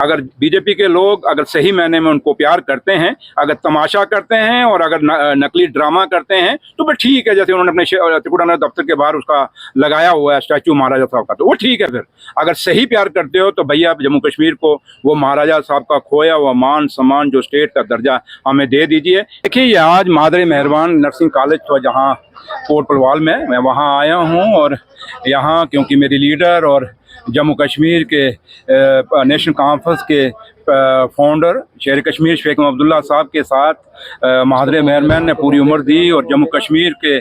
अगर बीजेपी के लोग अगर सही मायने में उनको प्यार करते हैं, अगर तमाशा करते हैं और अगर नकली ड्रामा करते हैं तो फिर ठीक है। जैसे उन्होंने अपने त्रिकुटानगर दफ्तर के बाहर उसका लगाया हुआ है स्टैचू महाराजा साहब का, तो वो ठीक है। फिर अगर सही प्यार करते हो तो भैया जम्मू कश्मीर को वो महाराजा साहब का खोया हुआ मान सम्मान जो स्टेट का दर्जा हमें दे दीजिए। देखिए ये आज मादरे मेहरबान नर्सिंग कॉलेज था जहाँ कोट पलवाल में, मैं वहाँ आया हूँ और यहाँ क्योंकि मेरी लीडर और जम्मू कश्मीर के नेशनल कॉन्फ्रेंस के फाउंडर शेर कश्मीर शेख अब्दुल्ला साहब के साथ महादरे मेहरबान ने पूरी उम्र दी और जम्मू कश्मीर के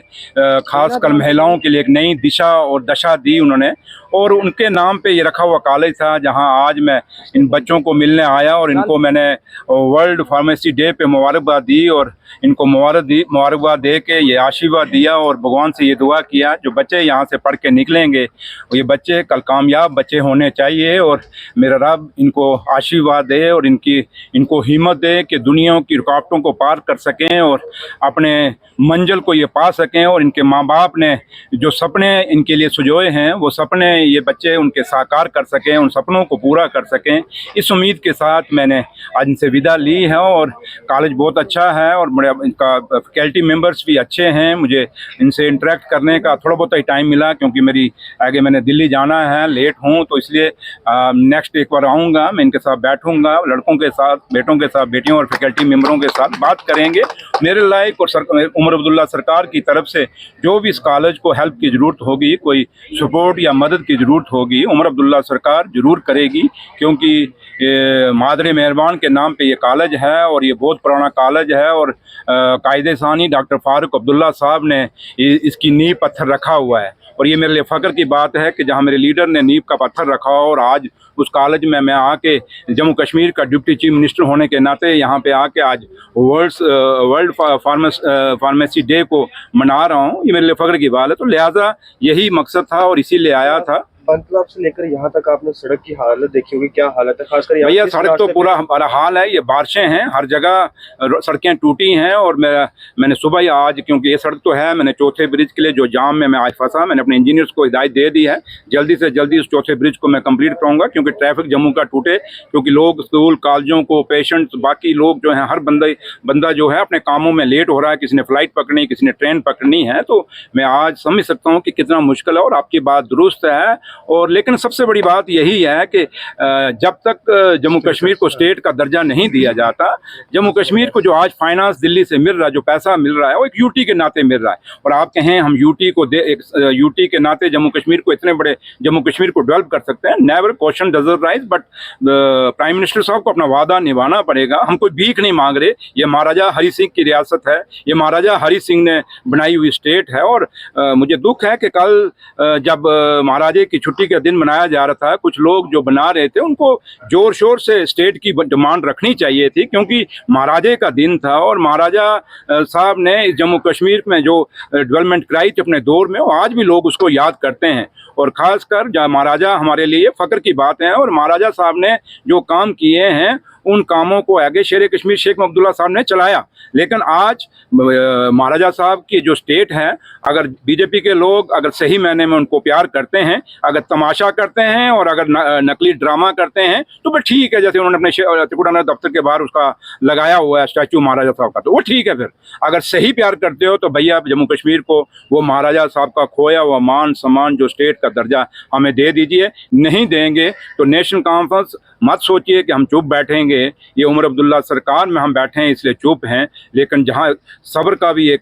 खासकर महिलाओं के लिए एक नई दिशा और दशा दी उन्होंने, और उनके नाम पे ये रखा हुआ कॉलेज था जहां आज मैं इन बच्चों को मिलने आया और इनको मैंने वर्ल्ड फार्मेसी डे पे मुबारकबाद दी और इनको मुबारकबाद दे के ये आशीर्वाद दिया और भगवान से ये दुआ किया जो बच्चे यहाँ से पढ़ के निकलेंगे ये बच्चे कल कामयाब बच्चे होने चाहिए और मेरा रब इनको आशीर्वाद दे और इनको हिम्मत दे कि दुनिया की रुकावटों को पार कर सकें और अपने मंजिल को ये पा सकें और इनके माँ बाप ने जो सपने इनके लिए सुजोए हैं वो सपने ये बच्चे उनके साकार कर सकें, उन सपनों को पूरा कर सकें। इस उम्मीद के साथ मैंने आज इनसे विदा ली है और कॉलेज बहुत अच्छा है और बड़े इनका फैकल्टी मेंबर्स भी अच्छे हैं। मुझे इनसे इंटरेक्ट करने का थोड़ा बहुत ही टाइम मिला क्योंकि आगे मैंने दिल्ली जाना है, लेट हूँ, तो इसलिए नेक्स्ट एक बार आऊँगा, मैं इनके साथ बैठूँगा, लड़कों के साथ, बेटों के साथ, बेटियों और फैकल्टी मेंबरों के साथ बात करेंगे। मेरे लायक और उमर अब्दुल्ला सरकार की तरफ से जो भी इस कॉलेज को हेल्प की ज़रूरत होगी, कोई सपोर्ट या मदद की ज़रूरत होगी, उमर अब्दुल्ला सरकार ज़रूर करेगी क्योंकि मादरे मेहरबान के नाम पे ये कॉलेज है और ये बहुत पुराना कॉलेज है और कायदे सानी डॉक्टर फारूक अब्दुल्ला साहब ने इसकी नींव पत्थर रखा हुआ है और ये मेरे लिए फ़ख्र की बात है कि जहाँ मेरे लीडर ने नींव का पत्थर रखा और आज उस कॉलेज में मैं आके जम्मू कश्मीर का डिप्टी चीफ मिनिस्टर होने के नाते यहाँ पे आके आज वर्ल्ड फार्मेसी डे को मना रहा हूँ, ये मेरे लिए फ़ख्र की बात है। तो लिहाजा यही मकसद था और इसीलिए आया था। तालाब से लेकर यहाँ तक आपने सड़क की हालत देखी होगी, क्या हालत है खासकर भैया? सड़क तो पूरा हमारा हाल है, ये बारिशें हैं, हर जगह सड़कें टूटी हैं और मैंने सुबह ही आज, क्योंकि ये सड़क तो है, मैंने चौथे ब्रिज के लिए जो जाम में मैं आज फंसा, मैंने अपने इंजीनियर्स को हिदायत दे दी है जल्दी से जल्दी उस चौथे ब्रिज को मैं कंप्लीट कराऊंगा क्योंकि ट्रैफिक जम्मू का टूटे, क्योंकि लोग स्कूल कॉलेजों को पेशेंट्स बाकी लोग जो हैं हर बंदा जो है अपने कामों में लेट हो रहा है, किसी ने फ्लाइट पकड़नी, किसी ने ट्रेन पकड़नी है। तो मैं आज समझ सकता हूँ कि कितना मुश्किल है और आपकी बात दुरुस्त है। और लेकिन सबसे बड़ी बात यही है कि जब तक जम्मू कश्मीर को स्टेट का दर्जा नहीं दिया जाता, जम्मू कश्मीर को जो आज फाइनेंस दिल्ली से मिल रहा है, जो पैसा मिल रहा है, वो एक यूटी के नाते मिल रहा है। और आप कहें हम यूटी के नाते जम्मू कश्मीर को इतने बड़े जम्मू कश्मीर को डेवलप कर सकते हैं, never question doesn't rise, but prime minister साहब को अपना वादा निभाना पड़ेगा। हम कोई भीख नहीं मांग रहे, ये महाराजा हरि सिंह की रियासत है, ये महाराजा हरि सिंह ने बनाई हुई स्टेट है। और मुझे दुख है कि कल जब महाराजे की छुट्टी के दिन मनाया जा रहा था, कुछ लोग जो बना रहे थे उनको जोर शोर से स्टेट की डिमांड रखनी चाहिए थी क्योंकि महाराजे का दिन था और महाराजा साहब ने जम्मू कश्मीर में जो डेवलपमेंट कराई थी अपने दौर में, वो आज भी लोग उसको याद करते हैं। और ख़ासकर महाराजा हमारे लिए फ़ख्र की बात है और महाराजा साहब ने जो काम किए हैं उन कामों को आगे शेर कश्मीर शेख अब्दुल्ला साहब ने चलाया। लेकिन आज महाराजा साहब की जो स्टेट है, अगर बीजेपी के लोग अगर सही मायने में उनको प्यार करते हैं, अगर तमाशा करते हैं और अगर नकली ड्रामा करते हैं तो फिर ठीक है। जैसे उन्होंने अपने त्रिकुटानगर दफ्तर के बाहर उसका लगाया हुआ है स्टैचू महाराजा साहब का, तो वो ठीक है। फिर अगर सही प्यार करते हो तो भैया जम्मू कश्मीर को वो महाराजा साहब का खोया हुआ मान सम्मान जो स्टेट का दर्जा हमें दे दीजिए। नहीं देंगे तो नेशनल कॉन्फ्रेंस मत सोचिए कि हम चुप बैठेंगे, ये उमर अब्दुल्ला सरकार में हम बैठे हैं इसलिए चुप हैं। लेकिन जहाँ सब्र का भी एक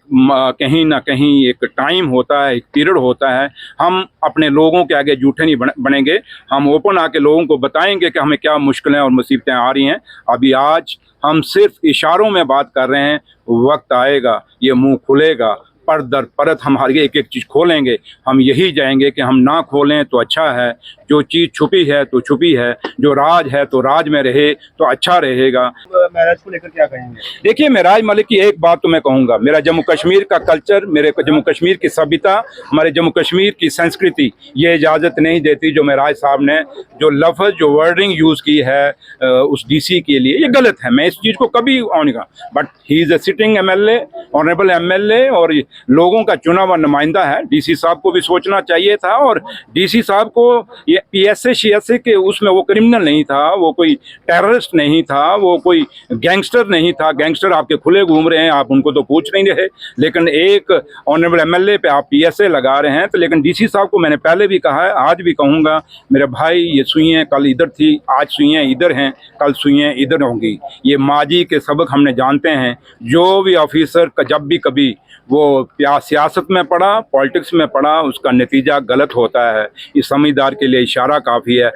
कहीं ना कहीं एक टाइम होता है, एक पीरियड होता है, हम अपने लोगों के आगे झूठे नहीं बनेंगे। हम ओपन आके लोगों को बताएंगे कि हमें क्या मुश्किलें और मुसीबतें आ रही हैं। अभी आज हम सिर्फ इशारों में बात कर रहे हैं, वक्त आएगा ये मुंह खुलेगा, पर दर परत हम हर एक चीज़ खोलेंगे। हम यही जाएंगे कि हम ना खोलें तो अच्छा है, जो चीज़ छुपी है तो छुपी है, जो राज है तो राज में रहे तो अच्छा रहेगा। महराज को लेकर क्या कहेंगे? देखिए महराज मलिक की एक बात तो मैं कहूँगा, मेरा जम्मू कश्मीर का कल्चर, मेरे जम्मू कश्मीर की सभ्यता, हमारे जम्मू कश्मीर की संस्कृति ये इजाज़त नहीं देती जो महराज साहब ने जो लफ्ज़ जो वर्डिंग यूज़ की है उस DC के लिए, ये गलत है। मैं इस चीज़ को कभी नहीं कहा, but he is a sitting MLA, honourable MLA और लोगों का चुना हुआ नुमाइंदा है। डीसी साहब को भी सोचना चाहिए था, और डीसी साहब को ये पीएसए शीएसए के उसमें वो क्रिमिनल नहीं था, वो कोई टेररिस्ट नहीं था, वो कोई गैंगस्टर नहीं था। गैंगस्टर आपके खुले घूम रहे हैं, आप उनको तो पूछ नहीं रहे, लेकिन एक ऑनरेबल एमएलए पे आप पीएसए लगा रहे हैं। तो लेकिन डीसी साहब को मैंने पहले भी कहा है, आज भी कहूँगा, मेरे भाई ये सुइयाँ कल इधर थी, आज सुइयाँ इधर हैं, कल सुइयाँ इधर होंगी। ये माजी के सबक हमने जानते हैं। जो भी ऑफिसर का जब भी कभी वो सियासत में पड़ा, पॉलिटिक्स में पड़ा, उसका नतीजा गलत होता है। इस समझदार के लिए इशारा काफ़ी है।